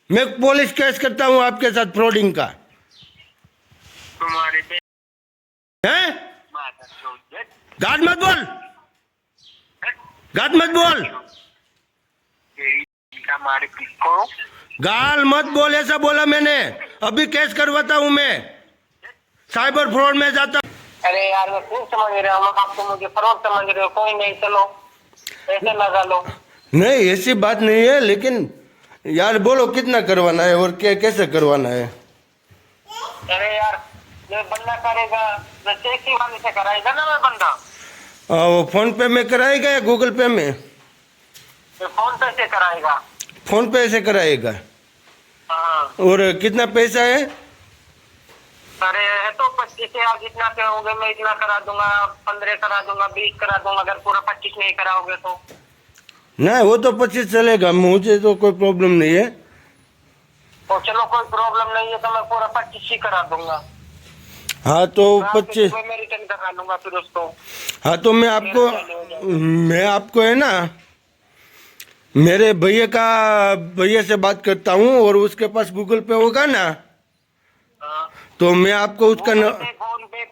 मैं police case करता हूँ आपके साथ फ्रॉडिंग का। तुम्हारे पे हैं? माता चौधरी गाट मत बोल, गाट मत बोल, हमारे किसको गाल मत बोल, ऐसा बोला मैंने। अभी केस करवाता हूँ मैं, साइबर फ्रॉड में जाता। अरे यार मैं क्यों समझ रहा हूँ आपको, मुझे फ्रॉड समझ रहे हो? कोई नहीं, चलो पैसे लगा लो। नहीं ऐसी बात नहीं है, लेकिन यार बोलो कितना करवाना है और क्या कैसे करवाना है। अरे यार ये बंदा करेगा, मैं टैक्सी वाले से कराएगा ना मैं बंदा। वो फोन पे में कराएगा या गूगल पे में? ये फोन पे से कराएगा। फोन पे से कराएगा। हाँ। और कितना पैसा है? अरे है तो 25,000 जितना के होंगे मैं इतना करा दूंगा, 15 करा दूंगा, 20 करा दूंगा, अगर पूरा 25 नहीं कराओगे तो। नहीं वो तो 25 चलेगा, मुझे तो कोई प्रॉब्लम नहीं है। तो चलो कोई प्रॉब्लम नहीं है तो मैं पूरा 25 ही करा दूंगा। हाँ तो 25। मैं रिटर्न करा लूंगा फिर उसको। हाँ तो मैं आपको है ना मेरे भैया से बात करता हूँ, और उसके पास गूगल पे होगा ना, हाँ। तो मैं आपको उसका फोन पे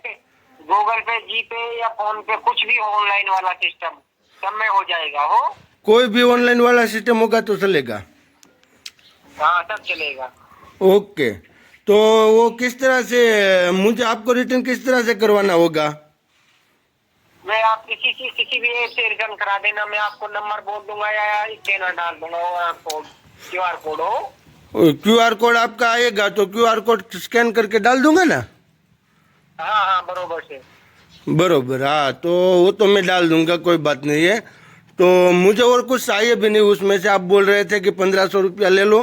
गूगल पे, जी पे या फोन पे, कुछ भी ऑनलाइन वाला सिस्टम सब में हो जाएगा। हो कोई भी ऑनलाइन वाला सिस्टम होगा तो चलेगा। हाँ सब चलेगा। ओके, तो वो किस तरह से मुझे आपको रिटर्न किस तरह से करवाना होगा? मैं आप किसी भी ऐप से रिटर्न करा देना, मैं आपको नंबर बोल दूंगा या स्कैनर डाल दूंगा, कोड QR कोड हो। QR कोड आपका आएगा तो QR कोड स्कैन करके डाल दूंगा ना। हाँ हाँ बरोबर से। बरोबर, हाँ तो वो तो मैं डाल दूंगा, कोई बात नहीं है। तो मुझे और कुछ चाहिए भी नहीं उसमें से। आप बोल रहे थे कि 1500 रुपया ले लो,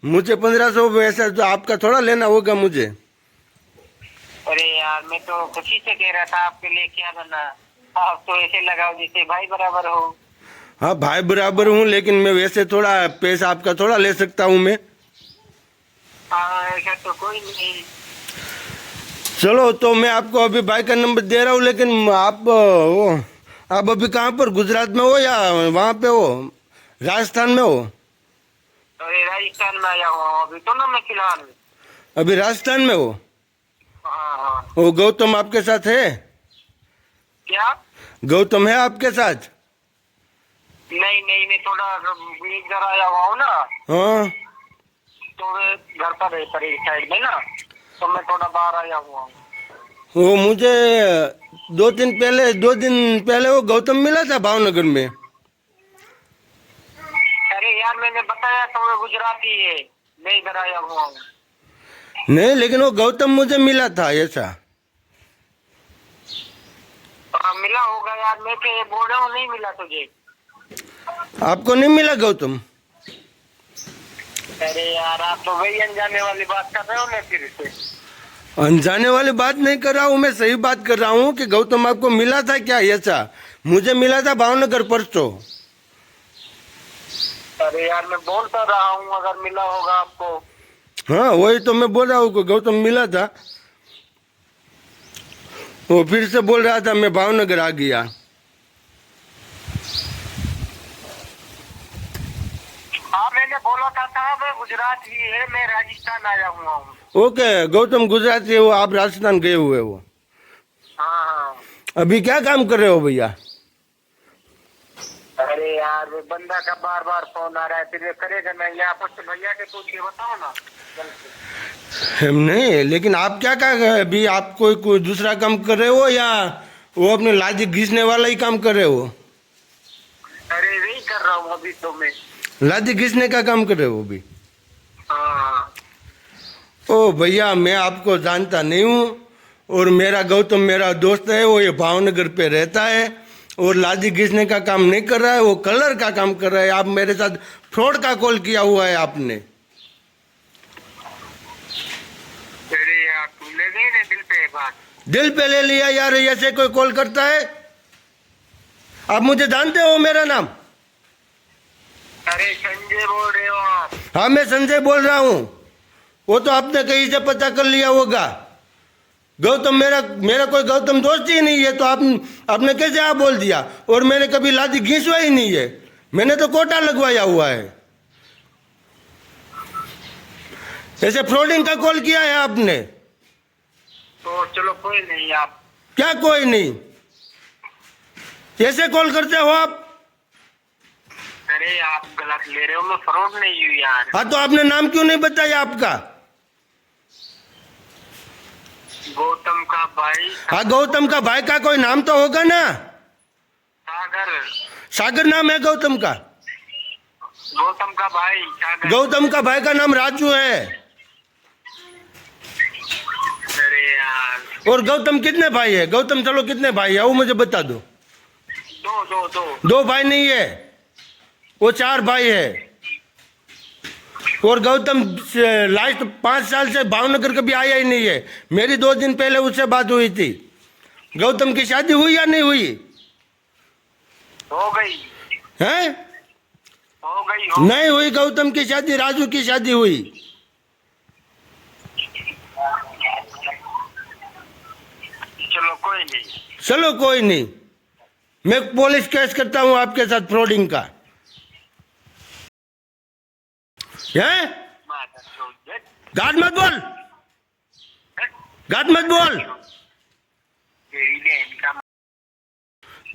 मुझे 1500 वैसा तो आपका थोड़ा लेना होगा मुझे। अरे यार मैं तो खुशी से कह रहा था आपके लिए, क्या बना, आप तो ऐसे लगाओ जैसे भाई बराबर हो। हाँ भाई बराबर हूँ, लेकिन मैं वैसे थोड़ा पैसा आपका थोड़ा ले सकता हूँ मैं। हाँ ऐसा तो कोई नहीं। चलो तो मैं आपको अभी भाई का नंबर दे रहा हूँ, लेकिन आप अभी कहाँ पर, गुजरात में हो या वहाँ पे हो, राजस्थान में हो? अरे राजस्थान में आया हूँ अभी तो ना मैं फिलहाल। अभी राजस्थान में हो? हाँ हाँ। वो गौतम आपके साथ है? क्या? गौतम है आपके साथ? नहीं नहीं, मैं थोड़ा इधर आया हुआ हूँ ना, हाँ तो मैं घर पर है, पर साइड में ना, तो मैं थोड़ा बाहर आया हुआ हूँ। वो मुझे 2 दिन पहले वो गौतम मिला था भावनगर में। अरे यार मैंने बताया तो मैं गुजराती है, मैं इधर आया हुआ हूँ। नहीं लेकिन वो गौतम मुझे मिला था ऐसा। मिला होगा यार, मैं तो ये बोल रहा हूँ नहीं मिला तुझे। आपको नहीं मिला गौतम? अरे यार आप तो वही अनजाने वाली बात कर रहे हो ना फिर से। अनजाने वाली बात नहीं कर रहा हूँ, मैं सही बात कर रहा हूँ कि गौतम आपको मिला था क्या ऐसा? मुझे मिला था भावनगर परसों। अरे यार मैं बोल तो रहा हूँ अगर मिला होगा आपको। हाँ वही तो मैं बोल रहा हूँ कि गौतम मिला था। वो फिर से बोल रहा था मैं भावनगर आ गया। हाँ मैंने बोला था मैं गुजरात ही है, मैं राजस्थान आया हुआ हूँ। ओके, गौतम गुजरात से हो, आप राजस्थान गए हुए हो? हाँ हाँ। अभी क्या काम कर रहे हो भैया? अरे यार वो बंदा का बार बार फोन आ रहा है, फिर ये करेगा नहीं, आप उससे भैया के पूछ के बताओ ना। नहीं लेकिन आप क्या अभी आप कोई दूसरा काम कर रहे हो या वो अपने लाजी घिसने वाला ही काम कर रहे हो? अरे वही कर रहा हूँ अभी तो मैं। लादी घिसने का काम कर रहे हो अभी? हाँ। ओ भैया मैं आपको जानता नहीं हूँ, और मेरा गौतम मेरा दोस्त है, वो ये भावनगर पे रहता है और लादी घिसने का काम नहीं कर रहा है, वो कलर का काम कर रहा है। आप मेरे साथ फ्रॉड का कॉल किया हुआ है आपने। अरे यार तुम ले गए ना दिल पे बात। दिल पे ले लिया यार, ऐसे कोई कॉल करता है? आप मुझे जानते हो मेरा नाम? अरे संजय बोल रहे हो आप? हाँ मैं संजय बोल रहा हूँ। वो तो आपने कहीं से पता कर लिया होगा। गौतम मेरा कोई गौतम दोस्त ही नहीं है, तो आपने कैसे आप बोल दिया? और मैंने कभी लादी घिसवा ही नहीं है, मैंने तो कोटा लगवाया हुआ है। ऐसे फ्रॉडिंग का कॉल किया है आपने? तो चलो कोई नहीं, आप क्या कोई नहीं? कैसे कॉल करते हो आप? अरे आप गलत ले रहे हो, मैं फ्रॉड नहीं हूँ यार। हाँ तो आपने नाम क्यों नहीं बताया आपका? गौतम का भाई हाँ गौतम का भाई का कोई नाम तो होगा ना? सागर। सागर नाम है गौतम का? गौतम का भाई सागर। गौतम का भाई का नाम राजू है। अरे यार, और गौतम कितने भाई है? गौतम चलो कितने भाई है वो मुझे बता दो। दो दो दो। 2 भाई नहीं है, वो 4 भाई है। और गौतम लास्ट 5 साल से भावनगर कभी आया ही नहीं है। मेरी 2 दिन पहले उससे बात हुई थी। गौतम की शादी हुई या नहीं हुई? हो गई, हैं? हो गई, हो नहीं हुई गौतम की शादी, राजू की शादी हुई। चलो कोई नहीं। चलो कोई नहीं, मैं पुलिस केस करता हूं आपके साथ फ्रॉडिंग का। हैं? गाट मत बोल, गाट मत बोल, तेरी बहन का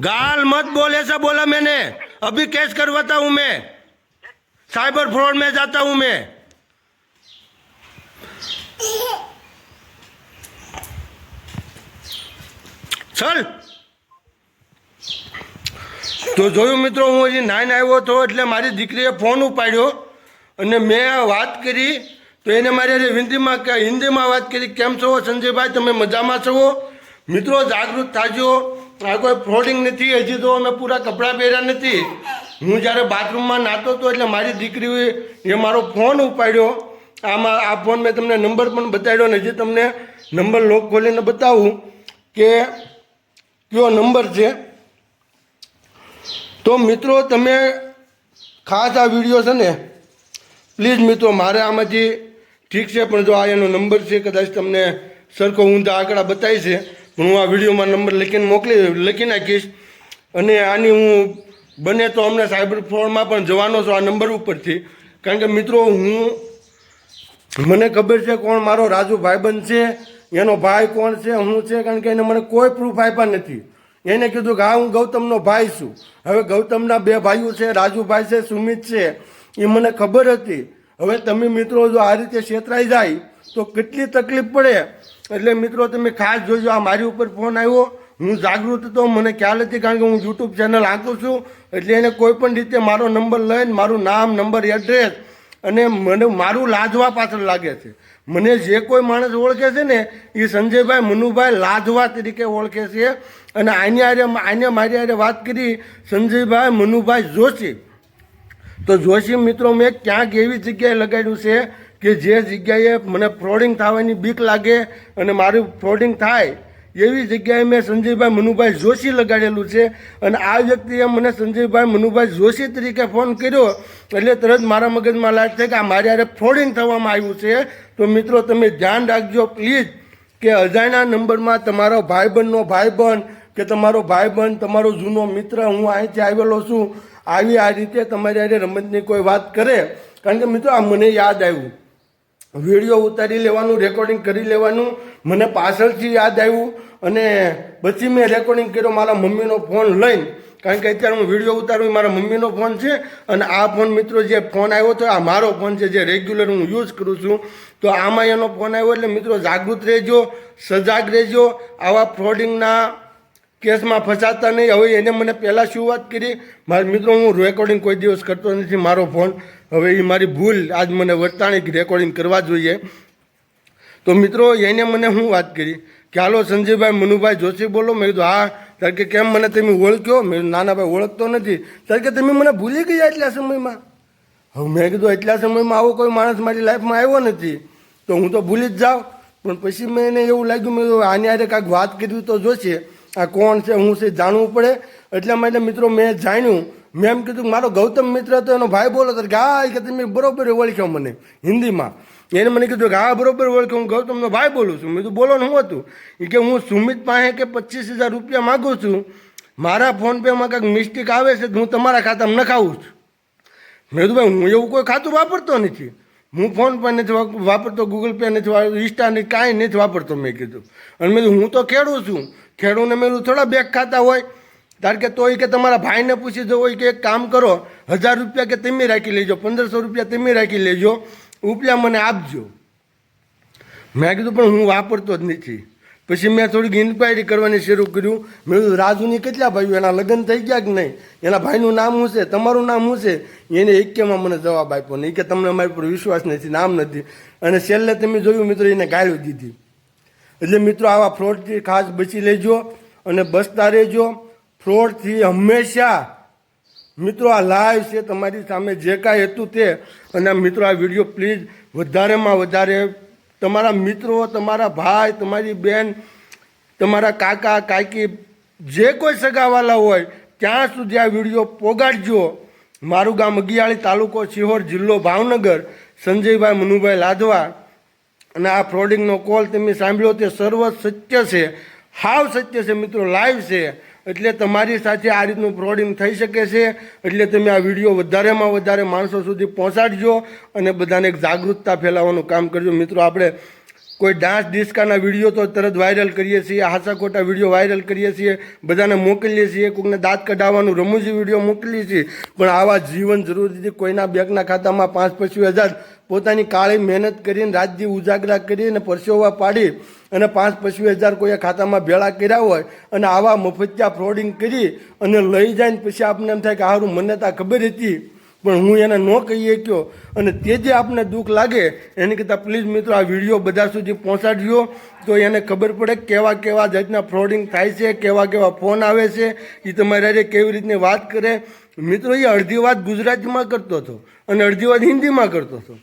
गाल मत बोल, ऐसा बोला मैंने। अभी केस करवाता हूं मैं, साइबर फ्रॉड में जाता हूं मैं। चल તો જોયું મિત્રો, હું હજી નાઈને આવ્યો હતો એટલે મારી દીકરીએ ફોન ઉપાડ્યો અને મેં વાત કરી તો એને મારી હિન્દીમાં વાત કરી, કેમ છો સંજયભાઈ, તમે મજામાં છો? મિત્રો જાગૃત થાજો, આ કોઈ ફ્રોડિંગ નથી। હજી તો અમે પૂરા કપડાં પહેર્યા નથી। હું જ્યારે બાથરૂમમાં નાહતો હતો એટલે મારી દીકરીએ મારો ફોન ઉપાડ્યો। આ ફોન મેં તમને નંબર પણ બતાવ્યો ને હજી તમને નંબર લોક ખોલીને બતાવું કે કયો નંબર છે। તો મિત્રો તમે ખાસ આ વિડીયો છે ને પ્લીઝ મિત્રો, મારે આમાંથી ઠીક છે પણ જો આ એનો નંબર છે, કદાચ તમને સરખો ઊંધા આંકડા બતાવી છે પણ હું આ વિડીયોમાં નંબર લખી નાખીશ। અને આની હું બને તો અમને સાયબર ફ્રોડમાં પણ જવાનો છું આ નંબર ઉપરથી, કારણ કે મિત્રો મને ખબર છે કોણ મારો રાજુ ભાઈબંધ છે, એનો ભાઈ કોણ છે, હું છે, કારણ કે એને મને કોઈ પ્રૂફ આપ્યા નથી। એને કીધું કે હા હું ગૌતમનો ભાઈ છું। હવે ગૌતમના 2 ભાઈઓ છે, રાજુભાઈ છે, સુમિત છે, એ મને ખબર હતી। હવે તમે મિત્રો જો આ રીતે છેતરાઈ જાય તો કેટલી તકલીફ પડે। એટલે મિત્રો તમે ખાસ જોજો, આ મારી ઉપર ફોન આવ્યો, હું જાગૃત હતો, મને ખ્યાલ હતી, કારણ કે હું યુટ્યુબ ચેનલ આંકું છું। એટલે એને કોઈ પણ રીતે મારો નંબર લઈને મારું નામ, નંબર, એડ્રેસ અને મને મારું લાજવા પાછળ લાગે છે। મને જે કોઈ માણસ ઓળખે છે ને એ સંજયભાઈ મનુભાઈ લાજવા તરીકે ઓળખે છે। અને આને મારી હારે વાત કરી સંજયભાઈ મનુભાઈ જોશી। તો જોશી મિત્રો મેં ક્યાંક એવી જગ્યાએ લગાડ્યું છે કે જે જગ્યાએ મને ફ્રોડિંગ થવાની બીક લાગે અને મારું ફ્રોડિંગ થાય એવી જગ્યાએ મેં સંજયભાઈ મનુભાઈ જોશી લગાડેલું છે। અને આ વ્યક્તિએ મને સંજયભાઈ મનુભાઈ જોશી તરીકે ફોન કર્યો એટલે તરત મારા મગજમાં લાગ છે કે આ મારી હારે ફ્રોડિંગ થવામાં આવ્યું છે। તો મિત્રો તમે ધ્યાન રાખજો પ્લીઝ કે અજાણ્યા નંબરમાં તમારો ભાઈબંધનો ભાઈબંધ કે તમારો ભાઈબંધ, તમારો જૂનો મિત્ર, હું અહીંથી આવેલો છું, આવી આ રીતે તમારી હારે રમતની કોઈ વાત કરે। કારણ કે મિત્રો આ મને યાદ આવ્યું, વિડીયો ઉતારી લેવાનું, રેકોર્ડિંગ કરી લેવાનું, મને પાછળથી યાદ આવ્યું અને પછી મેં રેકોર્ડિંગ કર્યો મારા મમ્મીનો ફોન લઈને, કારણ કે અત્યારે હું વિડીયો ઉતારું મારા મમ્મીનો ફોન છે। અને આ ફોન મિત્રો જે ફોન આવ્યો હતો આ મારો ફોન છે જે રેગ્યુલર હું યુઝ કરું છું। તો આમાં એનો ફોન આવ્યો એટલે મિત્રો જાગૃત રહેજો, સજાગ રહેજો, આવા ફ્રોડિંગના કેસમાં ફસાતા નહીં। હવે એને મને પહેલાં શું વાત કરી મારા મિત્રો, હું રેકોર્ડિંગ કોઈ દિવસ કરતો નથી મારો ફોન, હવે એ મારી ભૂલ, આજ મને વર્તાણી રેકોર્ડિંગ કરવા જોઈએ। તો મિત્રો એને મને હું વાત કરી કે હાલો સંજયભાઈ મનુભાઈ જોશી બોલો। મેં કીધું હા। ત્યારે કે કેમ મને તમે ઓળખ્યો? મેં નાના ભાઈ ઓળખતો નથી। ત્યારે કે તમે મને ભૂલી ગયા એટલા સમયમાં? હવે મેં કીધું એટલા સમયમાં આવો કોઈ માણસ મારી લાઈફમાં આવ્યો નથી તો હું તો ભૂલી જ જાઉં। પણ પછી મેં એને એવું લાગ્યું, મેં કીધું આની હારે કાંઈક વાત કરવી તો જોશે, આ કોણ છે, હું છે, જાણવું પડે। એટલા માટે મિત્રો મેં જાણ્યું, મેં એમ કીધું મારો ગૌતમ મિત્ર હતો એનો ભાઈ બોલો તો કે હા કે તમે બરોબર ઓળખ્યો મને હિન્દીમાં। એને મને કીધું કે હા બરોબર ઓળખ્યો, હું ગૌતમનો ભાઈ બોલું છું। મેં કીધું બોલો ને શું હતું? એ કે હું સુમિત પાસે કે 25,000 રૂપિયા માગું છું, મારા ફોનપેમાં કાંઈક મિસ્ટેક આવે છે, હું તમારા ખાતામાં નખાવું છું। મેં કીધું ભાઈ હું એવું કોઈ ખાતું વાપરતો નથી। હું ફોન પે નથી વાપરતો, ગૂગલ પે નથી વાપરતો, ઇન્સ્ટા નથી, કાંઈ નથી વાપરતો મેં કીધું. અને મેં કીધું હું તો ખેડૂત છું, ખેડૂતને મેં કીધું થોડા બેંક ખાતા હોય. કારણ કે તોય કે તમારા ભાઈને પૂછી દો હોય કે એક કામ કરો, 1000 રૂપિયા કે તમે રાખી લેજો, 1500 રૂપિયા તમે રાખી લેજો, ઉપલા મને આપજો. મેં કીધું પણ હું વાપરતો જ નથી. પછી મેં થોડીક ઇન્ક્વાયરી કરવાની શરૂ કર્યું. મેં કીધું રાજુની કેટલા ભાઈઓ, એના લગ્ન થઈ ગયા કે નહીં, એના ભાઈનું નામ શું છે, તમારું નામ શું છે? એને એકેમાં મને જવાબ આપ્યો નહીં કે તમને અમારી પર વિશ્વાસ નથી, નામ નથી. અને છેલ્લે તમે જોયું મિત્રો, એને ગાળ્યું દીધી. એટલે મિત્રો આવા ફ્રોડથી ખાસ બચી લેજો અને બચતા રહેજો. ફ્રોડથી હંમેશા મિત્રો આ લાઈવ છે તમારી સામે, જે કાંઈ હતું તે. અને મિત્રો આ વિડીયો પ્લીઝ વધારેમાં વધારે તમારા મિત્રો, તમારા ભાઈ, તમારી બેન, તમારા કાકા કાકી, જે કોઈ સગાવાલા હોય ત્યાં સુધી આ વિડીયો પોગાડજો. મારું ગામ અગિયાળી, તાલુકો સિહોર, જિલ્લો ભાવનગર, સંજયભાઈ મનુભાઈ લાધવા. અને આ ફ્રોડિંગનો કોલ તમે સાંભળ્યો તે સર્વ સત્ય છે, હાવ સત્ય છે મિત્રો, લાઈવ છે. એટલે તમારી સાથે આ રીતનું ફ્રોડિંગ થઈ શકે છે. એટલે તમે આ વિડીયો વધારેમાં વધારે માણસો સુધી પહોંચાડજો અને બધાને એક જાગૃતતા ફેલાવવાનું કામ કરજો. મિત્રો આપણે કોઈ ડાન્સ ડિસ્કાના વિડીયો તો તરત વાયરલ કરીએ છીએ, હાસા ખોટા વિડીયો વાયરલ કરીએ છીએ, બધાને મોકલીએ છીએ, કોઈને દાંત કઢાવવાનું રમૂજી વિડીયો મોકલીએ છીએ. પણ આવા જીવન જરૂરીથી કોઈના બેંકના ખાતામાં 5-25 હજાર પોતાની કાળી મહેનત કરીને, રાતથી ઉજાગરા કરીને, પરસેવા પાડી અને 5-25 હજાર કોઈએ ખાતામાં ભેળા કર્યા હોય અને આવા મફતિયા ફ્રોડિંગ કરી અને લઈ જાય ને પછી આપણને એમ થાય કે સારું મને તો ખબર હતી પણ હું એને ન કહી શક્યો, અને તે જે આપને દુઃખ લાગે એની કરતાં પ્લીઝ મિત્રો આ વિડીયો બધા સુધી પહોંચાડજો. તો એને ખબર પડે કેવા કેવા જાતના ફ્રોડિંગ થાય છે, કેવા કેવા ફોન આવે છે, એ તમારી હારે કેવી રીતની વાત કરે. મિત્રો એ અડધી વાત ગુજરાતીમાં કરતો હતો અને અડધી વાત હિન્દીમાં કરતો હતો.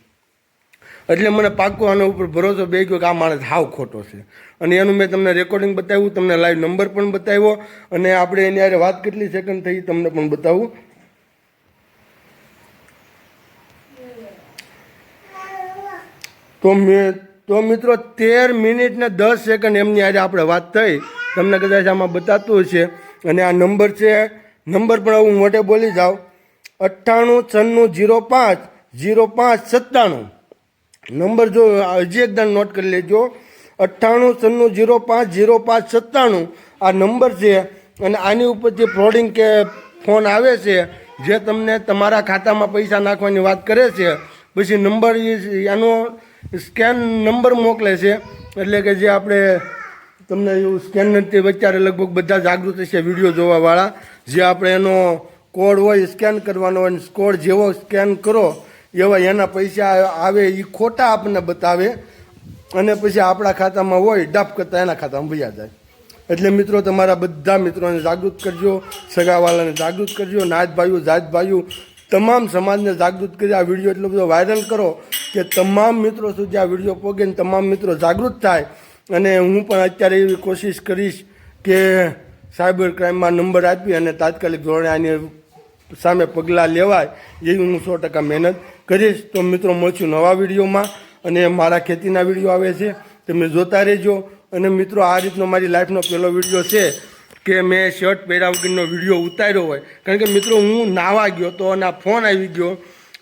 એટલે મને પાક્કો આના ઉપર ભરોસો બે ગયો કે આ માણસ હાવ ખોટો છે. અને એનું મેં તમને રેકોર્ડિંગ બતાવ્યું, તમને લાઈવ નંબર પણ બતાવ્યો, અને આપણે એની હારે વાત કેટલી સેકન્ડ થઈ તમને પણ બતાવું. તો મિત્રો 13 મિનિટ ને 10 સેકન્ડ એમની હારે આપણે વાત થઈ. તમને કદાચ આમાં બતાતું હશે. અને આ નંબર છે, નંબર પણ હું મોટે બોલી જાઉં, 9896050597. નંબર જો હજી એકદમ નોટ કરી લેજો, 9896050597 આ નંબર છે. અને આની ઉપર જે ફ્રોડિંગ કે ફોન આવે છે, જે તમને તમારા ખાતામાં પૈસા નાખવાની વાત કરે છે, પછી નંબર એનો સ્કેન નંબર મોકલે છે. એટલે કે જે આપણે તમને એવું સ્કેન નથી, અત્યારે લગભગ બધા જાગૃત છે વિડીયો જોવાવાળા, જે આપણે એનો કોડ હોય સ્કેન કરવાનો હોય, કોડ જેવો સ્કેન કરો એવા એના પૈસા આવે, એ ખોટા આપણને બતાવે અને પછી આપણા ખાતામાં હોય ડપ કરતાં એના ખાતામાં ભૈયા જાય. એટલે મિત્રો તમારા બધા મિત્રોને જાગૃત કરજો, સગાવાલાને જાગૃત કરજો, નાત ભાઈઓ, જાત ભાઈઓ, તમામ સમાજને જાગૃત કરી આ વિડીયો એટલો બધો વાયરલ કરો કે તમામ મિત્રો સુધી આ વિડીયો પહોંચે ને તમામ મિત્રો જાગૃત થાય. અને હું પણ અત્યારે એવી કોશિશ કરીશ કે સાયબર ક્રાઇમમાં નંબર આપી અને તાત્કાલિક ધોરણે આની સામે પગલાં લેવાય એવી હું 100% મહેનત કરીશ. તો મિત્રો મળશું નવા વિડીયોમાં, અને મારા ખેતીના વિડીયો આવે છે તમે જોતા રહેજો. અને મિત્રો આ રીતનો મારી લાઈફનો પહેલો વિડીયો છે કે મેં શર્ટ પહેર્યા વગરનો વિડીયો ઉતાર્યો હોય. કારણ કે મિત્રો હું નાવા ગયો તો અને આ ફોન આવી ગયો.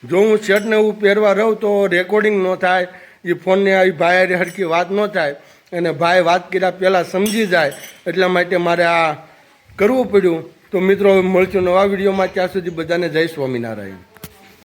જો હું શર્ટને એવું પહેરવા રહું તો રેકોર્ડિંગ ન થાય, એ ફોનને આવી ભાઈ હરખી વાત ન થાય, અને ભાઈ વાત કર્યા પહેલાં સમજી જાય. એટલા માટે મારે આ કરવું પડ્યું. તો મિત્રો મળશું નવા વિડીયોમાં, ત્યાં સુધી બધાને જય સ્વામિનારાયણ.